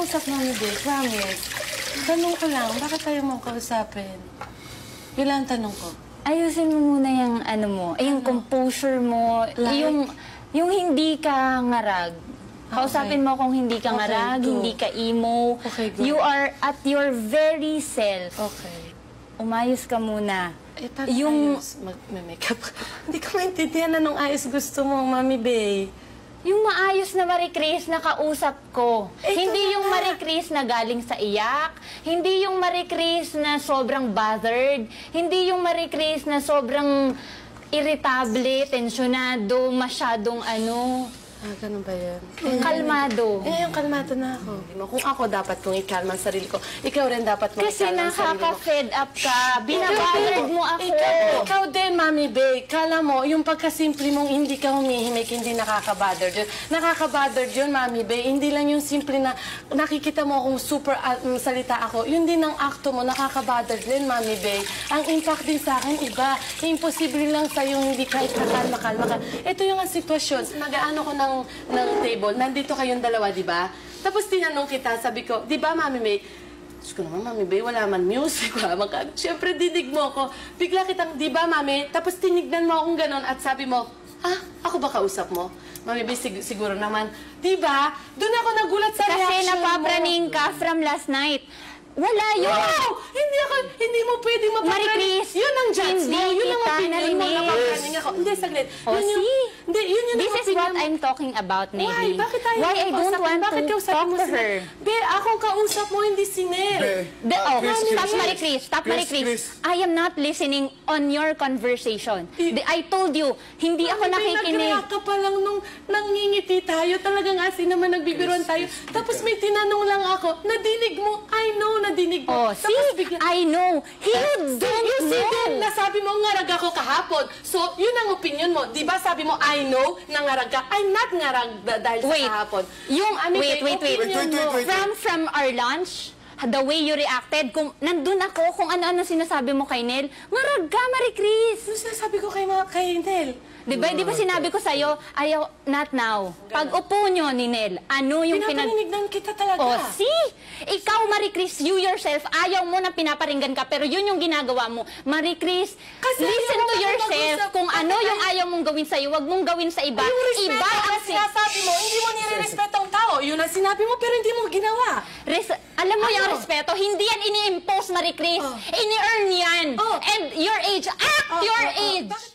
kausap namin, babe. Promise. Tanong ko lang, bakit tayo mong kausapin? Yun lang ang tanong ko. Ayusin mo muna yung ano mo, yung composure mo, Like? yung hindi ka ngarag. Kausapin mo kung hindi ka ngarag, go. hindi ka emo. Okay, go. You are at your very self. Okay. Umayos ka muna. Eh, paano ayos? Mag-makeup ka. Hindi ko maintindihan anong ayos gusto mo, Mami Bay. Yung maayos na Marie Chris na kausap ko. Ito Hindi na yung nga. Marie Chris na galing sa iyak. Hindi yung Marie Chris na sobrang bothered. Hindi yung Marie Chris na sobrang irritable, tensyonado, masyadong ano, Ganun ba yan? kalmado. Yung kalmado na ako. Kung ako dapat kong ikalma ang sarili ko, ikaw rin dapat mong Kasi ikalma ang sarili mo. nakaka-fed up ka. Binabothered mo ako. Ikaw din, Mami Bay. Kala mo, yung pagkasimple mong hindi ka humihimik, hindi nakaka-bother yun. Nakaka-bother yun, Mami Bay. Hindi lang yung simple na nakikita mo akong super salita ako. Yun din ang akto mo, nakaka-bother din, Mami Bay. Ang impact din sa akin, iba. Imposible lang sa'yo hindi kahit kalma-kalma ka. Ito yung ang sitwasyon. Nag-ano ko ng table. Nandito kayong dalawa, di ba? Tapos tinanong kita, sabi ko, di ba, Mami Bay? Diyos ko naman, Mami Bay, wala man music. Siyempre, didig mo ako. Bigla kitang, di ba, Mami? Tapos tinignan mo akong ganon at sabi mo, ako ba kausap mo? Mami Bay, siguro naman. Di ba? Doon ako nagulat sa reaction mo. Kasi napapraning ka from last night. Wala yun. Wow! Hindi mo pwedeng mapapraning. Marie Chris, Yun ang judge mo. hindi Yun ang kita opinion mo. narinig. Napapraning ako. Hindi, saglit. Oh, Yun yung- see? Hindi, yun yung This is opinion what mo. I'm talking about, Why? Navy. Bakit tayo Why I don't want Bakit to kausapin talk mo to si her. Be, akong kausap mo, hindi si Nel. Stop, Marie Chris. Stop, Marie Chris. Chris. I am not listening on your conversation. I told you, hindi ako nakikinig. Nag-react ka pa lang nung nangingiti tayo. Talagang asin naman nagbibiruan tayo. Tapos may tinanong lang ako. Nadinig mo. I know, nadinig mo. Oh, see? Tapos bigla, I know. You don't you see know. then, nasabi mo ngarag ako kahapon. So, yun ang opinion mo. Di ba sabi mo, I know, na ngarag ka. I'm not ngarag dahil sa kahapon. Yung, wait. Opinion mo. From our lunch, the way you reacted, kung nandun ako, kung ano-ano sinasabi mo kay Nel, ngarag ka, Marie Chris. Ano sinasabi ko kay Nel? Di ba sinabi ko sa'yo, ayaw, not now. Pag upo nyo ni Nel, ano yung Pinapaninignan kita talaga. Oh, see? Ikaw, Marie Chris, you yourself, ayaw mo na pinaparinggan ka, pero yun yung ginagawa mo. Marie Chris, Kasi listen ayaw to mo yourself. mag-usap. Kung ano yung ayaw mong gawin sa'yo, wag mong gawin sa iba. Yung respeto Iba ang ang sinasabi mo, hindi mo nire-respeto ang tao. Yun ang sinabi mo, pero hindi mo ginawa. Alam mo yung Ano? respeto, hindi yan ini-impose, Marie Chris. Ini-earn yan. Oh. And your age, act your age. Bakit